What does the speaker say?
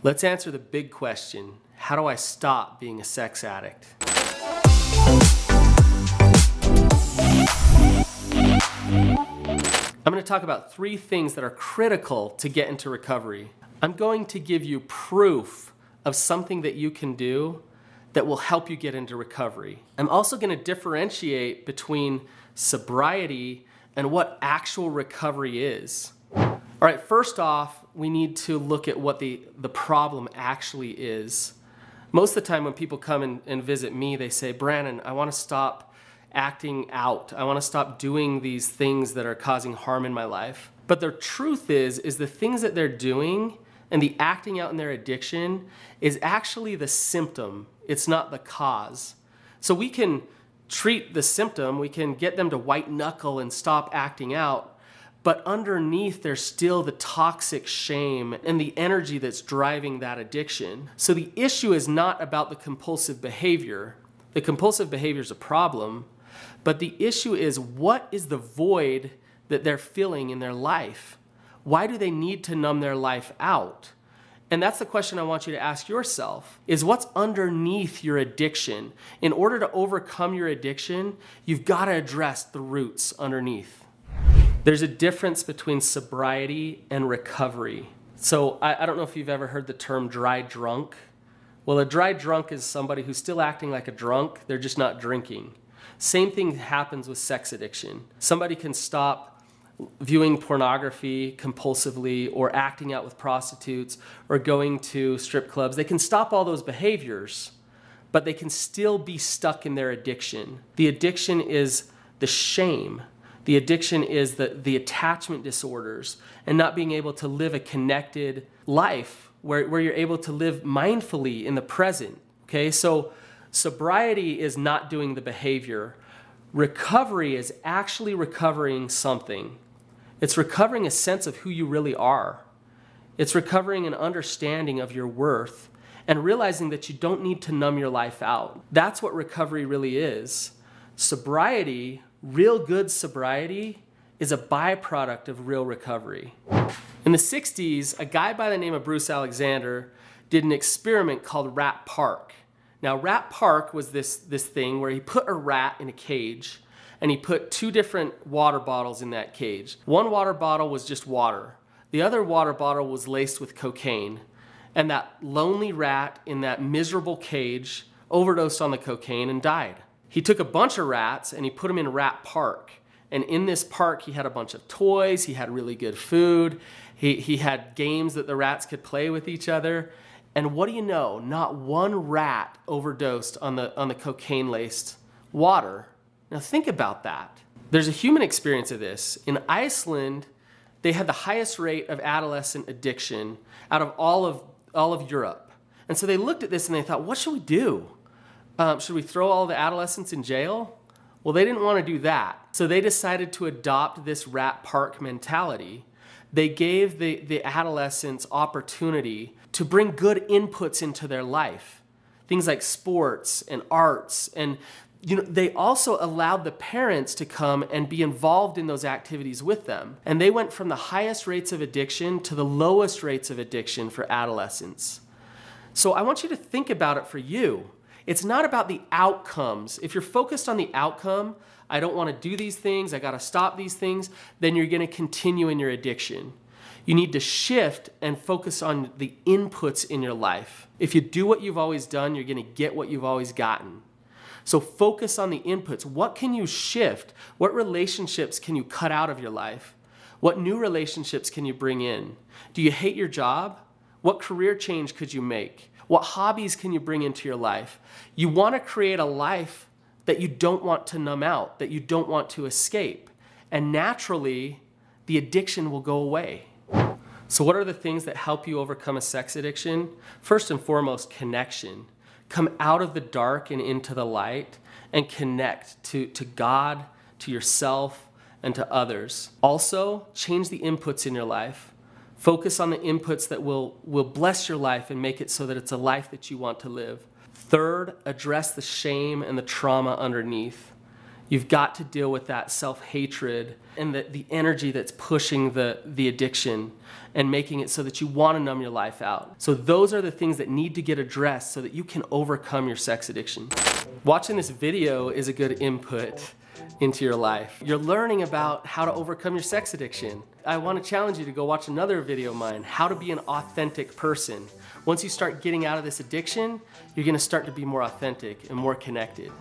Let's answer the big question. How do I stop being a sex addict? I'm going to talk about 3 things that are critical to get into recovery. I'm going to give you proof of something that you can do that will help you get into recovery. I'm also going to differentiate between sobriety and what actual recovery is. All right, first off, we need to look at what the problem actually is. Most of the time when people come and visit me, they say, Brannon, I want to stop acting out. I want to stop doing these things that are causing harm in my life. But the truth is the things that they're doing and the acting out in their addiction is actually the symptom. It's not the cause. So we can treat the symptom, we can get them to white knuckle and stop acting out, but underneath there's still the toxic shame and the energy that's driving that addiction. So the issue is not about the compulsive behavior. The compulsive behavior is a problem, but the issue is, what is the void that they're feeling in their life? Why do they need to numb their life out? And that's the question I want you to ask yourself, is what's underneath your addiction? In order to overcome your addiction, you've got to address the roots underneath. There's a difference between sobriety and recovery. So I don't know if you've ever heard the term dry drunk. Well, a dry drunk is somebody who's still acting like a drunk, they're just not drinking. Same thing happens with sex addiction. Somebody can stop viewing pornography compulsively or acting out with prostitutes or going to strip clubs. They can stop all those behaviors, but they can still be stuck in their addiction. The addiction is the shame. The addiction is the attachment disorders and not being able to live a connected life where you're able to live mindfully in the present. Okay, so sobriety is not doing the behavior. Recovery is actually recovering something. It's recovering a sense of who you really are. It's recovering an understanding of your worth and realizing that you don't need to numb your life out. That's what recovery really is. Sobriety, real good sobriety, is a byproduct of real recovery. In the 60s, a guy by the name of Bruce Alexander did an experiment called Rat Park. Now, Rat Park was this thing where he put a rat in a cage and he put 2 different water bottles in that cage. One water bottle was just water. The other water bottle was laced with cocaine. And that lonely rat in that miserable cage overdosed on the cocaine and died. He took a bunch of rats and he put them in Rat Park. And in this park, he had a bunch of toys, he had really good food, he had games that the rats could play with each other. And what do you know? Not one rat overdosed on the cocaine-laced water. Now think about that. There's a human experience of this. In Iceland, they had the highest rate of adolescent addiction out of all of Europe. And so they looked at this and they thought, what should we do? Should we throw all the adolescents in jail? Well, they didn't want to do that. So they decided to adopt this Rat Park mentality. They gave the adolescents opportunity to bring good inputs into their life. Things like sports and arts. And they also allowed the parents to come and be involved in those activities with them. And they went from the highest rates of addiction to the lowest rates of addiction for adolescents. So I want you to think about it for you. It's not about the outcomes. If you're focused on the outcome, I don't want to do these things, I got to stop these things, then you're going to continue in your addiction. You need to shift and focus on the inputs in your life. If you do what you've always done, you're going to get what you've always gotten. So focus on the inputs. What can you shift? What relationships can you cut out of your life? What new relationships can you bring in? Do you hate your job? What career change could you make? What hobbies can you bring into your life? You want to create a life that you don't want to numb out, that you don't want to escape. And naturally, the addiction will go away. So what are the things that help you overcome a sex addiction? First and foremost, connection. Come out of the dark and into the light and connect to God, to yourself, and to others. Also, change the inputs in your life. Focus on the inputs that will bless your life and make it so that it's a life that you want to live. Third, address the shame and the trauma underneath. You've got to deal with that self-hatred and the energy that's pushing the addiction and making it so that you want to numb your life out. So those are the things that need to get addressed so that you can overcome your sex addiction. Watching this video is a good input into your life. You're learning about how to overcome your sex addiction. I want to challenge you to go watch another video of mine, how to be an authentic person. Once you start getting out of this addiction, you're going to start to be more authentic and more connected.